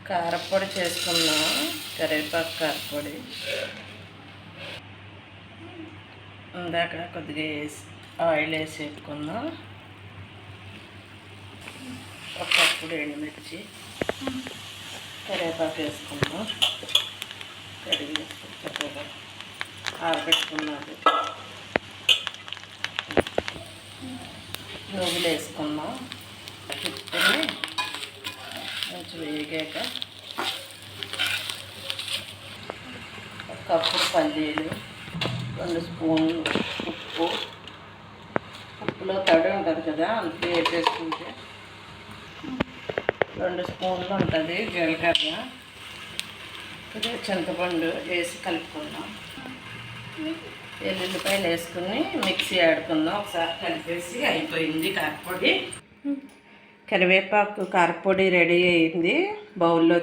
కారపొడి చేసుకున్నాం, కరివేపాకు కారపొడి. ఇందాక కొద్దిగా ఆయిల్ వేసి వేసుకున్నాం. ఒకప్పుడు ఎండుమిర్చి, కరివేపాకు వేసుకున్నాం. కడిగి వేసుకుని చక్కగా ఆరబెట్టుకున్నది. నువ్వులు వేసుకున్నాం. తిప్పుకొని కొంచెం వేగాక ఒక కప్పు పల్లీలు, 2 స్పూన్లు ఉప్పు. ఉప్పులో తడి ఉంటుంది కదా, అంతే వేసేసుకుంటే 2 స్పూన్లు ఉంటుంది. జీలకర్ర, కొద్దిగా చింతపండు వేసి కలుపుకుందాం. ఎల్లుల్లిపాయలు వేసుకుని మిక్సీ ఆడుకుందాం. ఒకసారి కలిపేసి అయిపోయింది కారపొడి. కరివేపాకు కారపొడి రెడీ అయింది. బౌల్లో